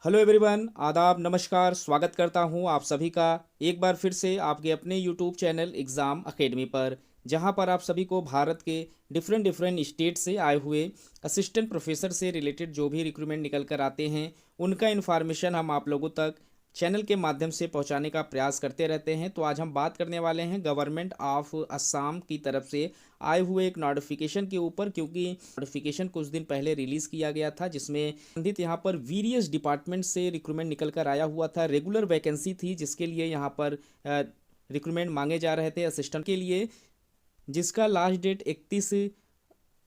Hello everyone, आदाब, नमस्कार। स्वागत करता हूं आप सभी का एक बार फिर से आपके अपने यूट्यूब चैनल एग्ज़ाम एकेडमी पर, जहां पर आप सभी को भारत के डिफरेंट डिफरेंट स्टेट से आए हुए असिस्टेंट प्रोफेसर से रिलेटेड जो भी रिक्रूटमेंट निकल कर आते हैं उनका इन्फॉर्मेशन हम आप लोगों तक चैनल के माध्यम से पहुंचाने का प्रयास करते रहते हैं। तो आज हम बात करने वाले हैं गवर्नमेंट ऑफ असम की तरफ से आए हुए एक नोटिफिकेशन के ऊपर, क्योंकि नोटिफिकेशन कुछ दिन पहले रिलीज़ किया गया था जिसमें संबंधित यहाँ पर वेरियस डिपार्टमेंट से रिक्रूटमेंट निकल कर आया हुआ था। रेगुलर वैकेंसी थी जिसके लिए यहाँ पर रिक्रूटमेंट मांगे जा रहे थे असिस्टेंट के लिए, जिसका लास्ट डेट 31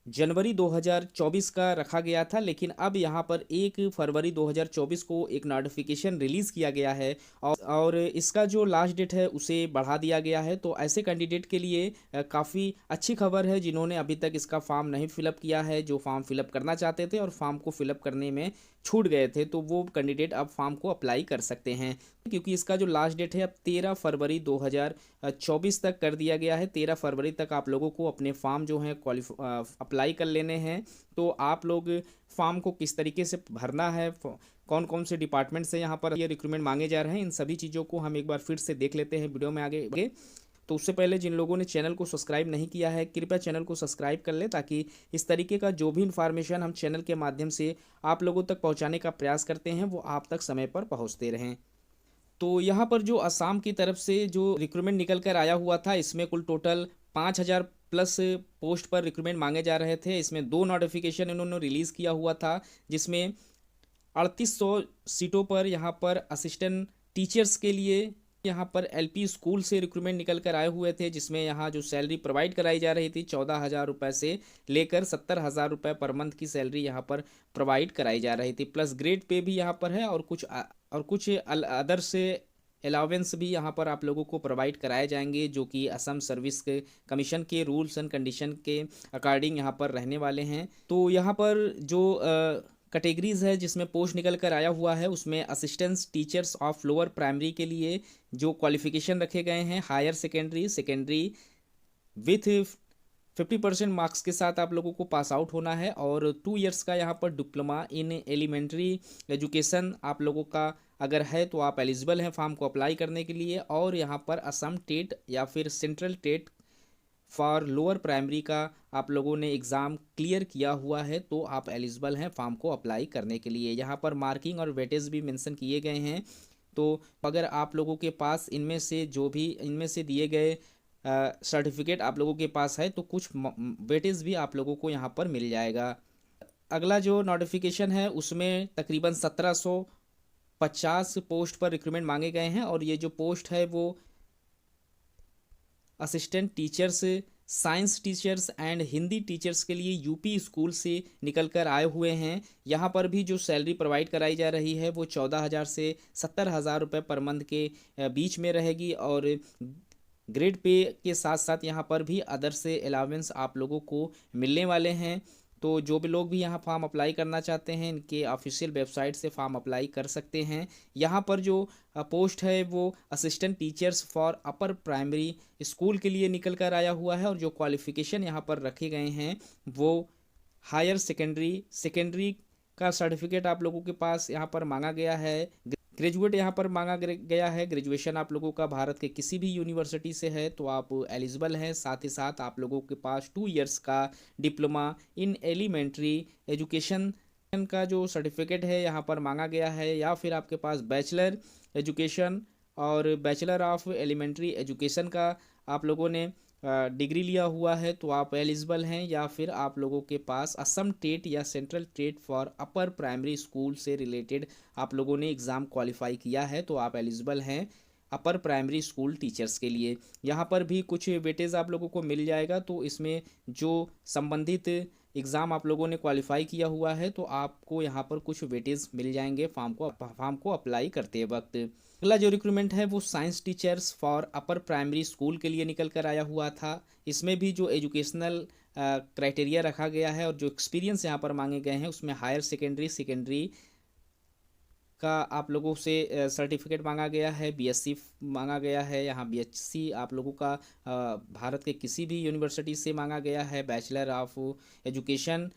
जनवरी 2024 का रखा गया था। लेकिन अब यहाँ पर 1 फरवरी 2024 को एक नोटिफिकेशन रिलीज़ किया गया है और इसका जो लास्ट डेट है उसे बढ़ा दिया गया है। तो ऐसे कैंडिडेट के लिए काफ़ी अच्छी खबर है जिन्होंने अभी तक इसका फॉर्म नहीं फिलअप किया है, जो फॉर्म फिलअप करना चाहते थे और फॉर्म को फिलअप करने में छूट गए थे, तो वो कैंडिडेट अब फॉर्म को अप्लाई कर सकते हैं। क्योंकि इसका जो लास्ट डेट है अब 13 फरवरी 2024 तक कर दिया गया है। 13 फरवरी तक आप लोगों को अपने फॉर्म जो हैं अप्लाई कर लेने हैं। तो आप लोग फॉर्म को किस तरीके से भरना है, कौन कौन से डिपार्टमेंट से यहाँ पर ये रिक्रूटमेंट मांगे जा रहे हैं, इन सभी चीज़ों को हम एक बार फिर से देख लेते हैं वीडियो में आगे। तो उससे पहले जिन लोगों ने चैनल को सब्सक्राइब नहीं किया है, कृपया चैनल को सब्सक्राइब कर लें, ताकि इस तरीके का जो भी इन्फॉर्मेशन हम चैनल के माध्यम से आप लोगों तक पहुंचाने का प्रयास करते हैं वो आप तक समय पर पहुंचते रहें। तो यहाँ पर जो असम की तरफ से जो रिक्रूटमेंट निकल कर आया हुआ था, इसमें कुल टोटल 5,000 प्लस पोस्ट पर रिक्रूटमेंट मांगे जा रहे थे। इसमें 2 नोटिफिकेशन इन्होंने रिलीज़ किया हुआ था, जिसमें 3800 सीटों पर यहाँ पर असिस्टेंट टीचर्स के लिए यहाँ पर एलपी स्कूल से रिक्रूटमेंट निकल कर आए हुए थे, जिसमें यहाँ जो सैलरी प्रोवाइड कराई जा रही थी 14,000 रुपये से लेकर 70,000 रुपये पर मंथ की सैलरी यहाँ पर प्रोवाइड कराई जा रही थी। प्लस ग्रेड पे भी यहाँ पर है और कुछ अदर से अलावेंस भी यहाँ पर आप लोगों को प्रोवाइड कराए जाएंगे, जो कि असम सर्विस के कमीशन के रूल्स एंड कंडीशन के अकॉर्डिंग यहाँ पर रहने वाले हैं। तो यहाँ पर जो कैटेगरीज है जिसमें पोस्ट निकल कर आया हुआ है, उसमें assistant teachers of lower primary के लिए जो क्वालिफिकेशन रखे गए हैं, higher secondary secondary with 50% marks के साथ आप लोगों को पास आउट होना है, और 2 इयर्स का यहाँ पर डिप्लोमा इन एलिमेंट्री एजुकेशन आप लोगों का अगर है तो आप एलिजिबल हैं फॉर्म को अप्लाई करने के लिए। और यहाँ पर असम टेट या फिर central TET for lower primary का आप लोगों ने एग्ज़ाम क्लियर किया हुआ है तो आप एलिजिबल हैं फॉर्म को अप्लाई करने के लिए। यहाँ पर मार्किंग और वेटेज भी मेंशन किए गए हैं। तो अगर आप लोगों के पास इनमें से दिए गए सर्टिफिकेट आप लोगों के पास है तो कुछ वेटेज भी आप लोगों को यहाँ पर मिल जाएगा। अगला जो नोटिफिकेशन है उसमें तकरीबन 1750 पोस्ट पर रिक्रूटमेंट मांगे गए हैं, और ये जो पोस्ट है वो assistant teachers, science teachers and Hindi teachers के लिए यूपी स्कूल से निकल कर आए हुए हैं। यहाँ पर भी जो सैलरी प्रोवाइड कराई जा रही है वो 14,000 से 70,000 रुपये पर मंथ के बीच में रहेगी, और ग्रेड पे के साथ साथ यहाँ पर भी अदर से अलावेंस आप लोगों को मिलने वाले हैं। तो जो भी लोग भी यहाँ फॉर्म अप्लाई करना चाहते हैं इनके ऑफिशियल वेबसाइट से फॉर्म अप्लाई कर सकते हैं। यहाँ पर जो पोस्ट है वो assistant teachers for upper primary school के लिए निकल कर आया हुआ है, और जो क्वालिफ़िकेशन यहाँ पर रखे गए हैं वो हायर सेकेंडरी सेकेंडरी का सर्टिफिकेट आप लोगों के पास यहाँ पर मांगा गया है। ग्रेजुएट यहाँ पर मांगा गया है। ग्रेजुएशन आप लोगों का भारत के किसी भी यूनिवर्सिटी से है तो आप एलिजिबल हैं। साथ ही साथ आप लोगों के पास 2 इयर्स का डिप्लोमा इन एलिमेंट्री एजुकेशन का जो सर्टिफिकेट है यहाँ पर मांगा गया है, या फिर आपके पास बैचलर एजुकेशन और बैचलर ऑफ एलिमेंट्री एजुकेशन का आप लोगों ने डिग्री लिया हुआ है तो आप एलिजिबल हैं। या फिर आप लोगों के पास असम टेट या central TET for upper primary school से रिलेटेड आप लोगों ने एग्ज़ाम क्वालिफाई किया है तो आप एलिजिबल हैं अपर प्राइमरी स्कूल टीचर्स के लिए। यहाँ पर भी कुछ वेटेज आप लोगों को मिल जाएगा। तो इसमें जो संबंधित एग्ज़ाम आप लोगों ने क्वालिफाई किया हुआ है तो आपको यहाँ पर कुछ वेटेज मिल जाएंगे फॉर्म को अप्लाई करते वक्त। अगला जो रिक्रूटमेंट है वो science teachers for upper primary school के लिए निकल कर आया हुआ था। इसमें भी जो एजुकेशनल क्राइटेरिया रखा गया है और जो एक्सपीरियंस यहाँ पर मांगे गए हैं उसमें हायर सेकेंडरी सेकेंडरी का आप लोगों से सर्टिफिकेट मांगा गया है, बीएससी मांगा गया है। यहाँ बीएससी आप लोगों का भारत के किसी भी यूनिवर्सिटी से मांगा गया है। Bachelor of education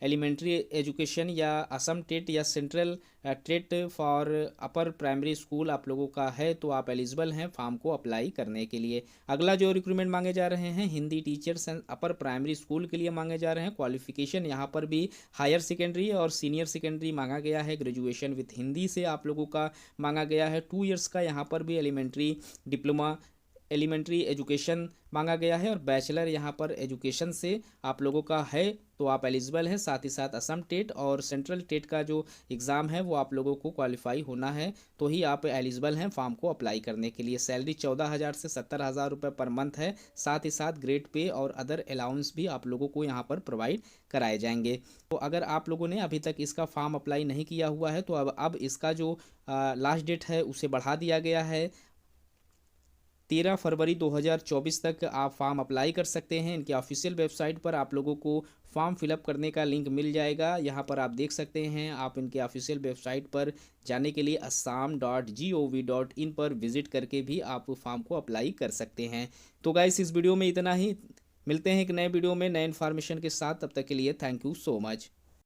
elementary education या असम टेट या central TET for upper primary school आप लोगों का है तो आप एलिजिबल हैं फॉर्म को अप्लाई करने के लिए। अगला जो रिक्रूटमेंट मांगे जा रहे हैं Hindi teachers and upper primary school के लिए मांगे जा रहे हैं। क्वालिफिकेशन यहाँ पर भी हायर सेकेंडरी और सीनियर सेकेंडरी मांगा गया है। ग्रेजुएशन विथ हिंदी से आप लोगों का मांगा गया है। 2 ईयर्स का यहाँ पर भी एलिमेंट्री डिप्लोमा एलिमेंट्री एजुकेशन मांगा गया है और बैचलर यहाँ पर एजुकेशन से आप लोगों का है तो आप एलिजिबल हैं। साथ ही साथ असम टेट और सेंट्रल टेट का जो एग्ज़ाम है वो आप लोगों को क्वालिफाई होना है तो ही आप एलिजिबल हैं फॉर्म को अप्लाई करने के लिए। सैलरी 14,000 से 70,000 रुपये पर मंथ है। साथ ही साथ ग्रेड पे और अदर अलाउंस भी आप लोगों को यहाँ पर प्रोवाइड कराए जाएंगे। तो अगर आप लोगों ने अभी तक इसका फॉर्म अप्लाई नहीं किया हुआ है तो अब इसका जो लास्ट डेट है उसे बढ़ा दिया गया है। 13 फरवरी 2024 तक आप फॉर्म अप्लाई कर सकते हैं। इनके ऑफिशियल वेबसाइट पर आप लोगों को फॉर्म फिलअप करने का लिंक मिल जाएगा। यहाँ पर आप देख सकते हैं। आप इनके ऑफिशियल वेबसाइट पर जाने के लिए assam.gov.in पर विजिट करके भी आप फॉर्म को अप्लाई कर सकते हैं। तो गाइस इस वीडियो में इतना ही। मिलते हैं एक नए वीडियो में नए इन्फॉर्मेशन के साथ। तब तक के लिए थैंक यू सो मच।